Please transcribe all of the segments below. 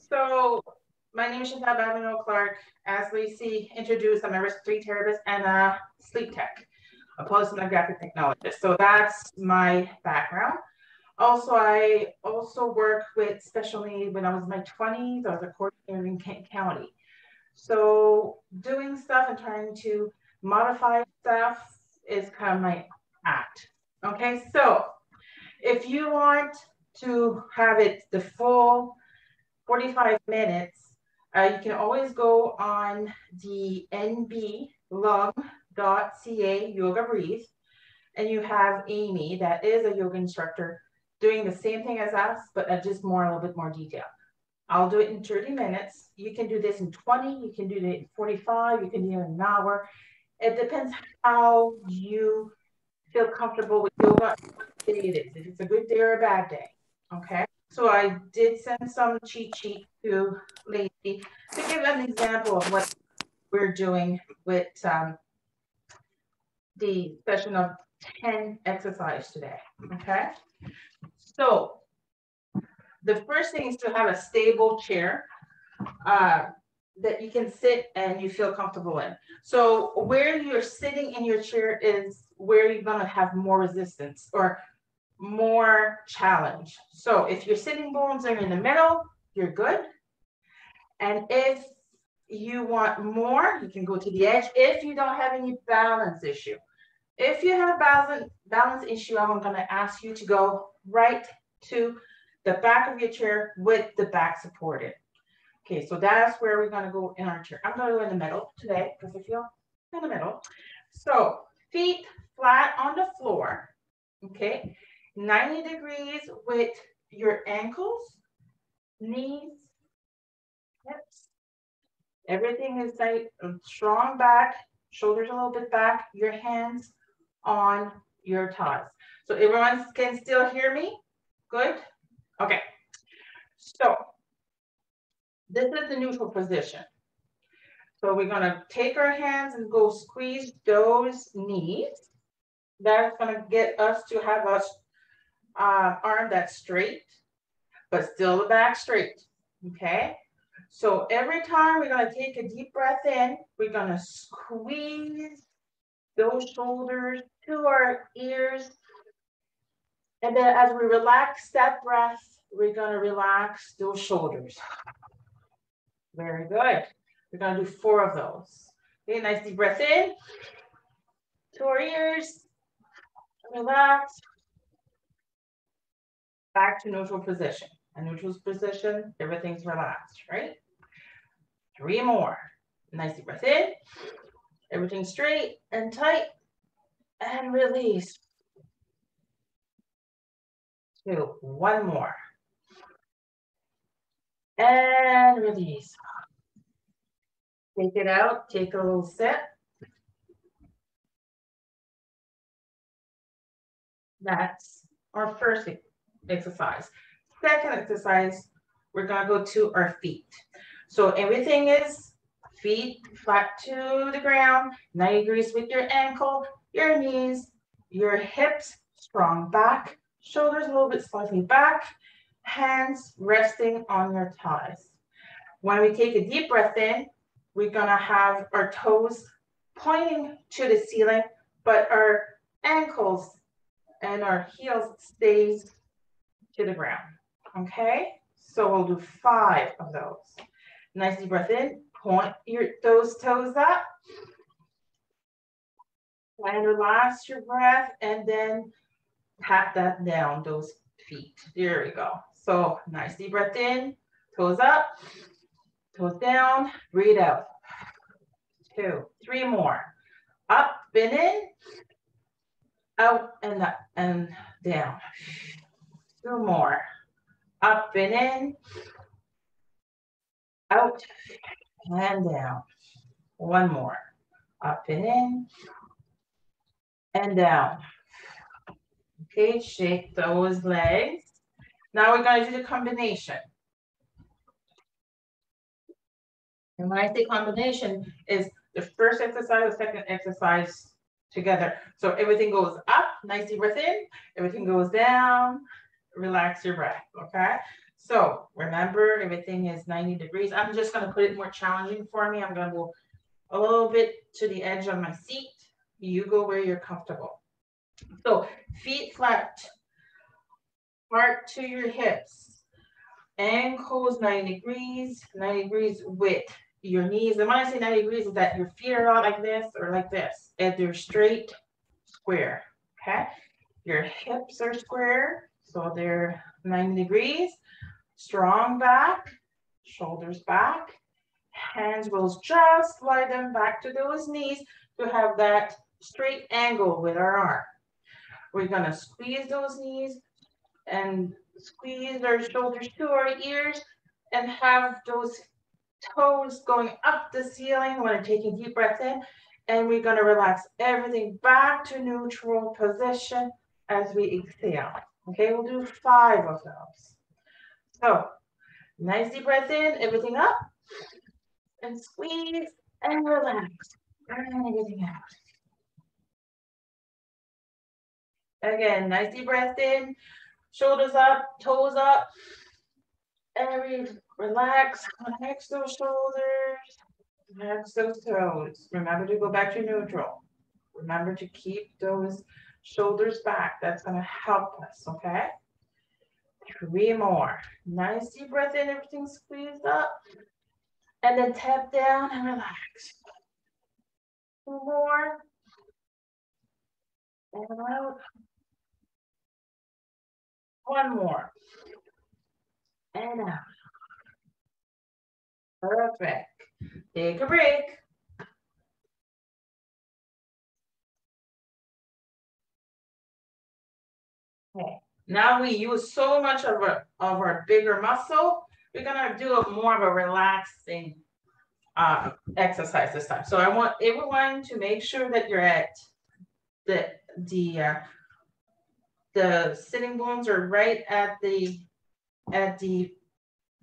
So my name is Chantal Babineau Clark. As Lacey introduced, I'm a respiratory therapist and a sleep tech, a polysomnographic technologist. So that's my background. Also, I also worked with special needs when I was in my 20s. I was a coordinator in Kent County. So doing stuff and trying to modify stuff is kind of my act. Okay, so if you want to have it the full 45 minutes, you can always go on the nblung.ca Yoga Breathe, and you have Amy, that is a yoga instructor, doing the same thing as us, but at just more, a little bit more detail. I'll do it in 30 minutes. You can do this in 20, you can do it in 45, you can do it in an hour. It depends how you feel comfortable with yoga, what day it is, if it's a good day or a bad day, okay? So I did send some cheat sheet to Lacey to give an example of what we're doing with the session of 10 exercise today, okay? So the first thing is to have a stable chair that you can sit and you feel comfortable in. So where you're sitting in your chair is where you're gonna have more resistance or more challenge. So if your sitting bones are in the middle, you're good. And if you want more, you can go to the edge if you don't have any balance issue. If you have balance issue, I'm gonna ask you to go right to the back of your chair with the back supported. Okay, so that's where we're gonna go in our chair. I'm gonna go in the middle today because I feel in the middle. So feet flat on the floor, okay? 90 degrees with your ankles, knees, hips. Everything is like strong back, shoulders a little bit back, your hands on your thighs. So everyone can still hear me? Good? Okay. So this is the neutral position. So we're gonna take our hands and go squeeze those knees. That's gonna get us to have a arm that's straight, but still the back straight, okay? So every time we're gonna take a deep breath in, we're gonna squeeze those shoulders to our ears. And then as we relax that breath, we're gonna relax those shoulders. Very good. We're gonna do 4 of those. Okay, nice deep breath in to our ears, relax, back to neutral position. A neutral position, everything's relaxed, right? 3 more. Nice deep breath in, everything straight and tight, and release. 2, 1 more. And release. Take it out, take a little sip. That's our first exercise. Second exercise, we're gonna go to our feet. So everything is feet flat to the ground, 90 degrees with your ankle, your knees, your hips, strong back, shoulders a little bit slightly back, hands resting on your thighs. When we take a deep breath in, we're gonna have our toes pointing to the ceiling, but our ankles and our heels stays to the ground, okay? So we'll do 5 of those. Nice deep breath in, point those toes up, and relax your breath, and then pat that down, those feet. There we go. So nice deep breath in, toes up, toes down, breathe out. 2, 3 more. Up and in, out and up and down. 2 more. Up and in, out and down. 1 more. Up and in and down. Okay, shake those legs. Now we're going to do the combination. And when I say combination, is the first exercise, the second exercise together. So everything goes up, nice deep breath in, everything goes down, relax your breath, okay? So remember, everything is 90 degrees. I'm just going to put it more challenging for me. I'm going to go a little bit to the edge of my seat. You go where you're comfortable. So feet flat, heart to your hips, ankles 90 degrees with your knees. And when I say 90 degrees, is that your feet are not like this or like this, and they're straight, square, okay? Your hips are square, so they're 90 degrees. Strong back, shoulders back, hands will just slide them back to those knees to have that straight angle with our arm. We're gonna squeeze those knees and squeeze our shoulders to our ears and have those toes going up the ceiling. We're taking a deep breath in, and we're gonna relax everything back to neutral position as we exhale. Okay, we'll do 5 of those. So, nice deep breath in, everything up, and squeeze and relax, and everything out. Again, nice deep breath in, shoulders up, toes up, and we relax those shoulders, relax those toes. Remember to go back to neutral. Remember to keep those shoulders back. That's gonna help us, okay? 3 more. Nice deep breath in, everything squeezed up. And then tap down and relax. 2 more. And out. 1 more. And out. Perfect. Take a break. Okay. Now we use so much of our bigger muscle. We're gonna do more of a relaxing exercise this time. So I want everyone to make sure that you're at the sitting bones are right at the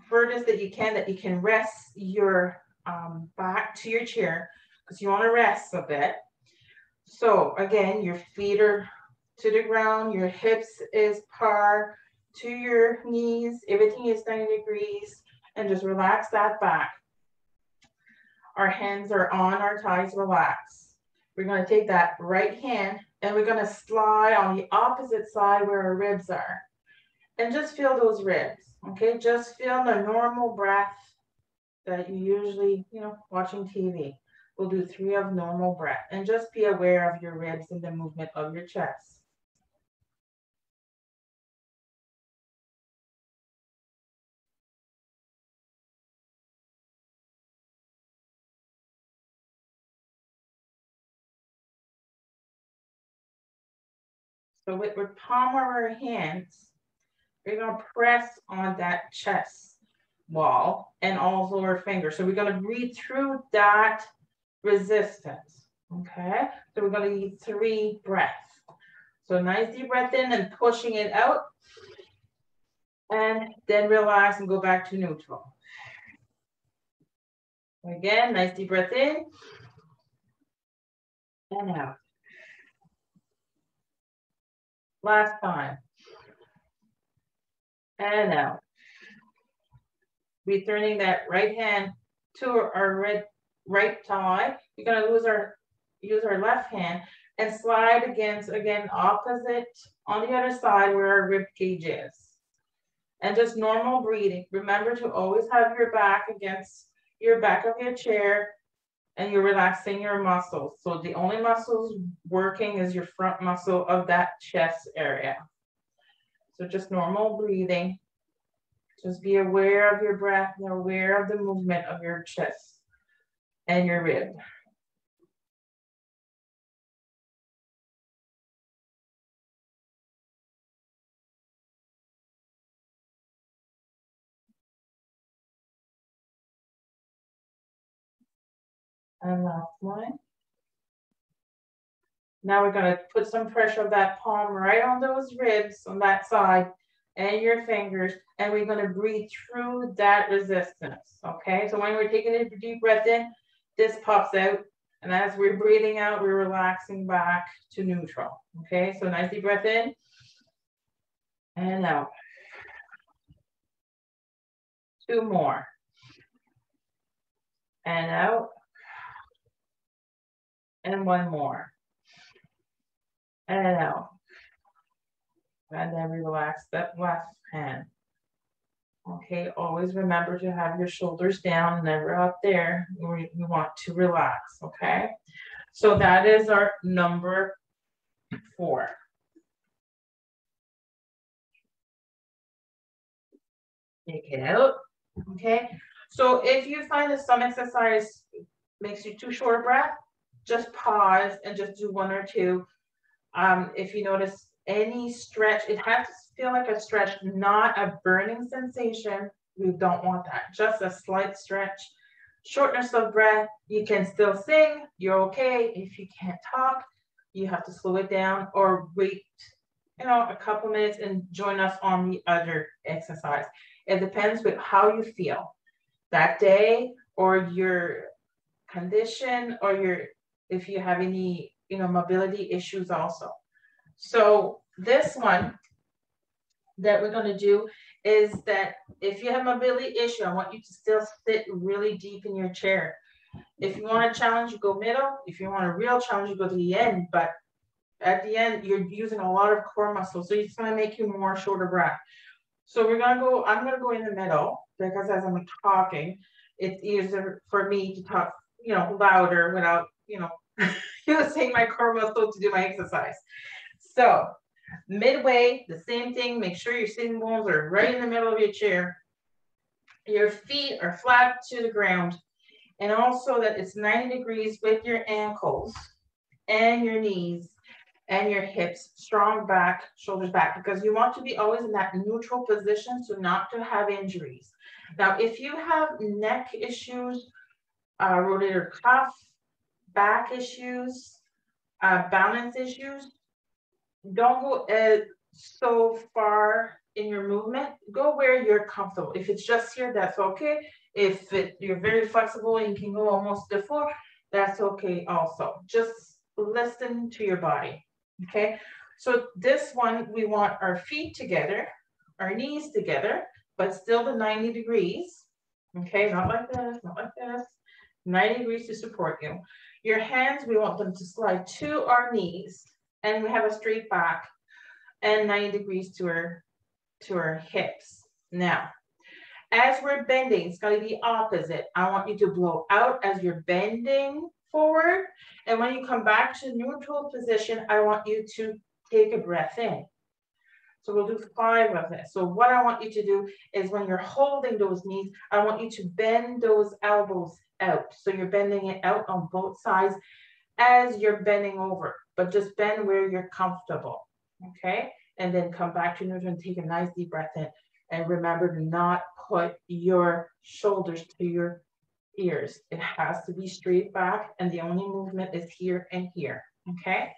furthest that you can rest your back to your chair, because you want to rest a bit. So again, your feet are to the ground, your hips is par to your knees, everything is 90 degrees, and just relax that back. Our hands are on our thighs, relax. We're going to take that right hand and we're going to slide on the opposite side where our ribs are. And just feel those ribs, okay? Just feel the normal breath that you usually, watching TV. We'll do 3 of normal breath. And just be aware of your ribs and the movement of your chest. So with the palm of our hands, we're going to press on that chest wall and also our fingers. So we're going to breathe through that resistance, okay? So we're going to need 3 breaths. So nice deep breath in and pushing it out. And then relax and go back to neutral. Again, nice deep breath in. And out. Last time. And out. Returning that right hand to our right thigh. We're going to use our left hand and slide against, again, opposite on the other side where our rib cage is. And just normal breathing. Remember to always have your back against your back of your chair, and you're relaxing your muscles. So the only muscles working is your front muscle of that chest area. So just normal breathing. Just be aware of your breath and aware of the movement of your chest and your rib. And last one. Now we're going to put some pressure of that palm right on those ribs on that side and your fingers, and we're going to breathe through that resistance, okay? So when we're taking a deep breath in, this pops out, and as we're breathing out, we're relaxing back to neutral, okay? So nice deep breath in and out. 2 more. And out. And 1 more. And out. And then relax that left hand. Okay, always remember to have your shoulders down, never up there. We want to relax, okay? So that is our number 4. Take it out, okay? So if you find that some exercise makes you too short of breath, just pause and just do 1 or 2. If you notice any stretch, it has to feel like a stretch, not a burning sensation. We don't want that, just a slight stretch. Shortness of breath, you can still sing, you're okay. If you can't talk, you have to slow it down or wait, a couple minutes and join us on the other exercise. It depends with how you feel that day or your condition or if you have any, mobility issues also. So this one that we're going to do is that if you have mobility issue, I want you to still sit really deep in your chair. If you want a challenge, you go middle. If you want a real challenge, you go to the end. But at the end, you're using a lot of core muscles. So it's going to make you more shorter breath. So I'm going to go in the middle because as I'm talking, it's easier for me to talk, louder without, using my core muscle to do my exercise. So midway, the same thing, make sure your sitting bones are right in the middle of your chair. Your feet are flat to the ground. And also that it's 90 degrees with your ankles and your knees and your hips, strong back, shoulders back, because you want to be always in that neutral position so not to have injuries. Now, if you have neck issues, rotator cuff, back issues, balance issues, don't go so far in your movement. Go where you're comfortable. If it's just here, that's okay. If you're very flexible and you can go almost to the floor, that's okay also. Just listen to your body, okay? So this one, we want our feet together, our knees together, but still the 90 degrees, okay? Not like this, not like this. 90 degrees to support you. Your hands, we want them to slide to our knees, and we have a straight back and 90 degrees to our hips. Now, as we're bending, it's going to be opposite. I want you to blow out as you're bending forward. And when you come back to neutral position, I want you to take a breath in. So we'll do 5 of this. So what I want you to do is when you're holding those knees, I want you to bend those elbows out. So you're bending it out on both sides as you're bending over, but just bend where you're comfortable, okay? And then come back to neutral and take a nice deep breath in. And remember to not put your shoulders to your ears. It has to be straight back, and the only movement is here and here, okay?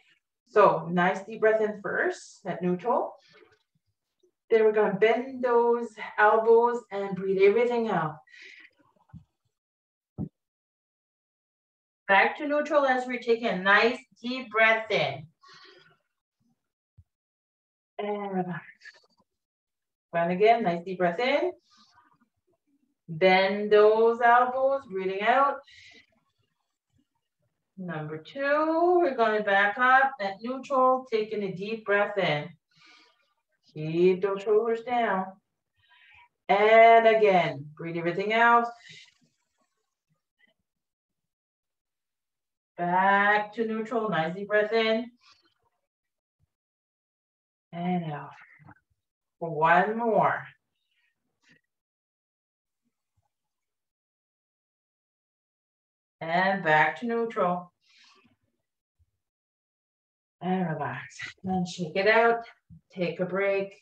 So nice deep breath in first at neutral. Then we're going to bend those elbows and breathe everything out. Back to neutral as we're taking a nice deep breath in. And relax. And again, nice deep breath in. Bend those elbows, breathing out. Number 2, we're going to back up at neutral, taking a deep breath in. Keep those shoulders down. And again, breathe everything out. Back to neutral, nice deep breath in. And out. 1 more. And back to neutral. And relax. And shake it out. Take a break.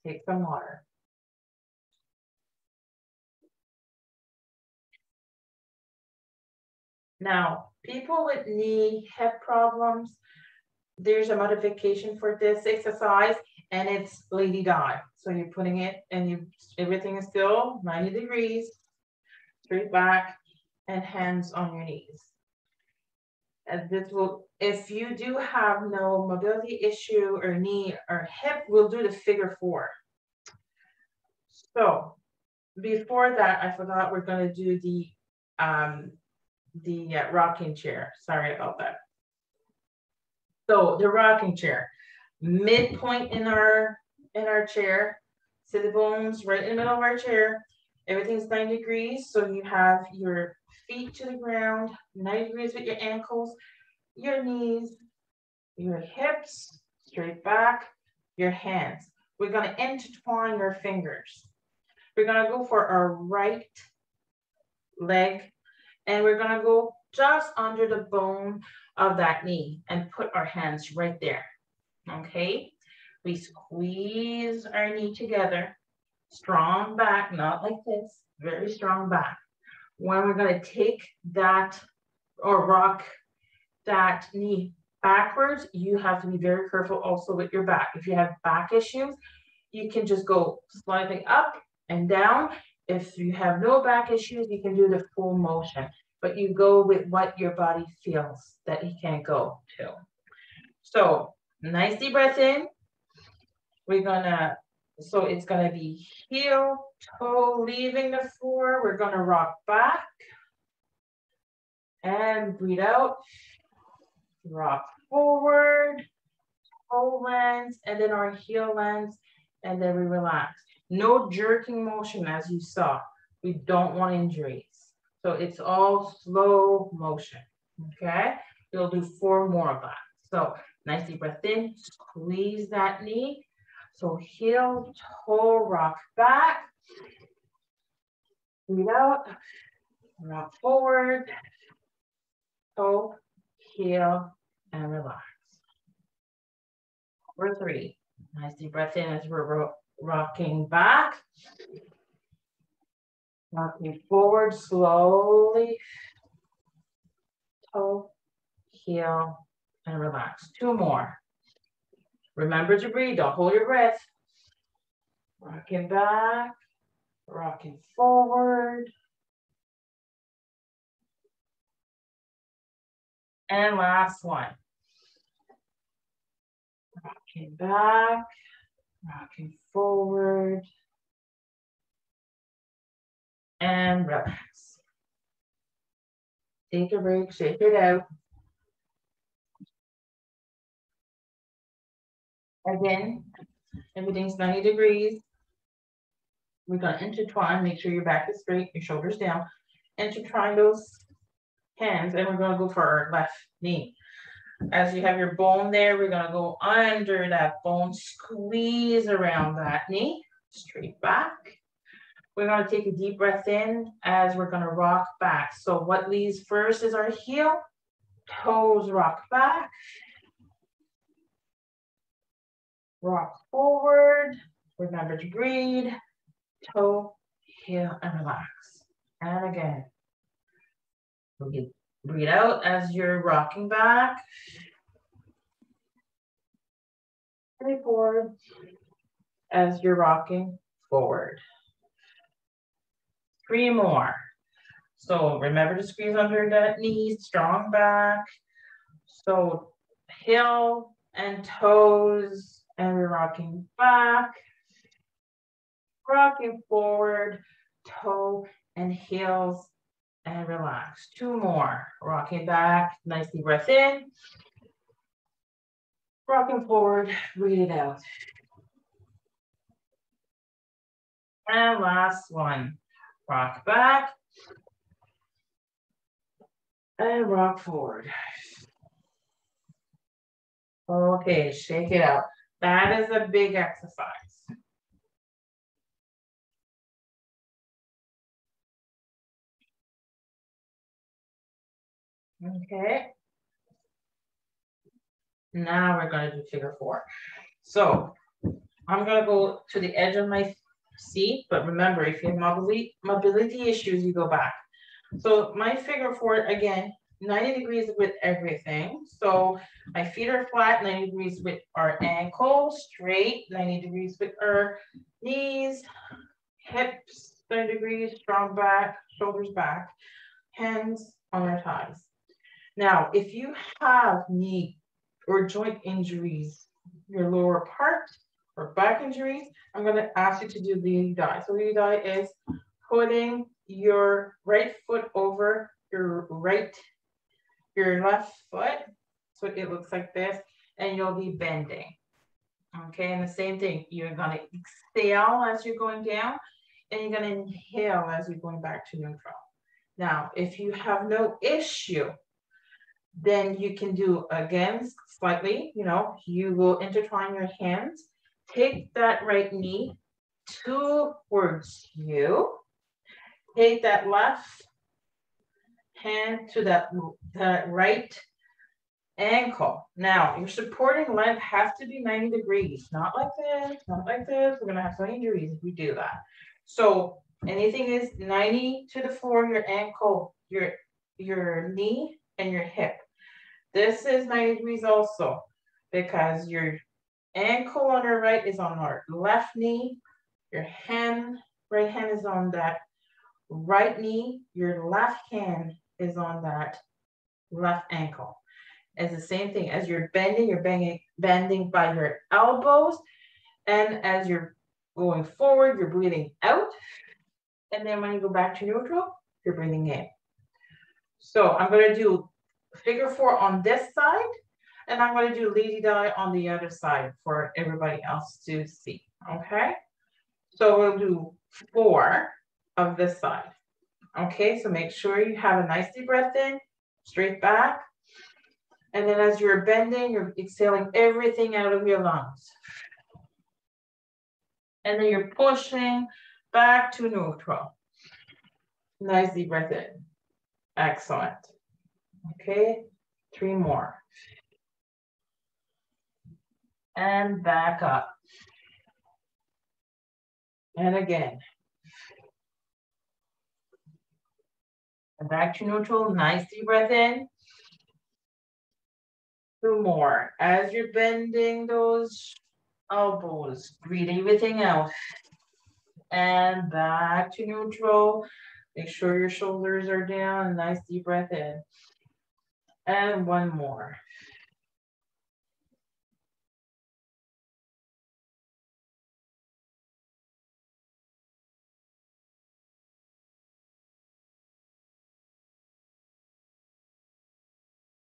Take some water. Now, people with knee, hip problems, there's a modification for this exercise, and it's Lady Di. So you're putting it, and everything is still 90 degrees, straight back, and hands on your knees. And this will, if you do have no mobility issue or knee or hip, we'll do the figure 4. So before that, I forgot we're going to do the rocking chair. Sorry about that. So the rocking chair, midpoint in our chair, sit the bones right in the middle of our chair. Everything's 90 degrees. So you have your feet to the ground, 90 degrees with your ankles, your knees, your hips, straight back, your hands. We're going to intertwine your fingers. We're going to go for our right leg, and we're going to go just under the bone of that knee and put our hands right there. Okay? We squeeze our knee together, strong back, not like this, very strong back. When we're going to take that or rock that knee backwards, you have to be very careful also with your back. If you have back issues, you can just go slightly up and down. If you have no back issues, you can do the full motion, but you go with what your body feels that you can go to. So nice deep breath in. So it's gonna be heel, toe leaving the floor. We're gonna rock back and breathe out. Rock forward, toe lands, and then our heel lands, and then we relax. No jerking motion as you saw. We don't want injuries. So it's all slow motion, okay? We'll do 4 more of that. So nice deep breath in, squeeze that knee. So heel, toe, rock back. Breathe out, rock forward, toe, heel, and relax. Number 3, nice deep breath in as we're rocking back. Rocking forward slowly. Toe, heel, and relax. 2 more. Remember to breathe, don't hold your breath. Rocking back, rocking forward. And last one. Rocking back, rocking forward. And relax. Take a break, shake it out. Again, everything's 90 degrees. We're going to intertwine, make sure your back is straight, your shoulders down. Intertwine those hands, and we're going to go for our left knee. As you have your bone there, we're going to go under that bone, squeeze around that knee, straight back. We're going to take a deep breath in as we're going to rock back. So what leads first is our heel, toes rock back, rock forward. Remember to breathe, toe, heel, and relax. And again, breathe out as you're rocking back. And forward as you're rocking forward. 3 more. So remember to squeeze under that knee, strong back. So heel and toes, and we're rocking back, rocking forward, toe and heels, and relax. 2 more. Rocking back, nice deep breath in. Rocking forward, breathe it out. And last one. Rock back and rock forward. Okay, shake it out. That is a big exercise. Okay. Now we're going to do figure 4. So I'm going to go to the edge of my seat, but remember, if you have mobility issues, you go back. So my figure 4, again, 90 degrees with everything. So my feet are flat, 90 degrees with our ankles, straight, 90 degrees with our knees, hips, 30 degrees, strong back, shoulders back, hands on our thighs. Now, if you have knee or joint injuries, your lower part or back injuries, I'm going to ask you to do the die. So the die is putting your right foot over your left foot. So it looks like this, and you'll be bending. Okay, and the same thing, you're gonna exhale as you're going down, and you're gonna inhale as you're going back to neutral. Now, if you have no issue, then you can do again slightly, you will intertwine your hands, take that right knee towards you, take that left hand to that right ankle. Now, your supporting leg has to be 90 degrees, not like this, not like this. We're gonna have so many degrees if we do that. So anything is 90 to the floor, your ankle, your knee, and your hip. This is 90 degrees also because your ankle on your right is on our left knee, your right hand is on that right knee, your left hand is on that left ankle. It's the same thing. As you're bending by your elbows, and as you're going forward, you're breathing out. And then when you go back to neutral, you're breathing in. So I'm going to do figure 4 on this side, and I'm going to do lady die on the other side for everybody else to see. Okay? So we'll do 4 of this side. Okay, so make sure you have a nice deep breath in, straight back. And then as you're bending, you're exhaling everything out of your lungs. And then you're pushing back to neutral. Nice deep breath in. Excellent. Okay, 3 more. And back up. And again. And back to neutral, nice deep breath in. 2 more. As you're bending those elbows, breathe everything out. And back to neutral. Make sure your shoulders are down. Nice deep breath in. And 1 more.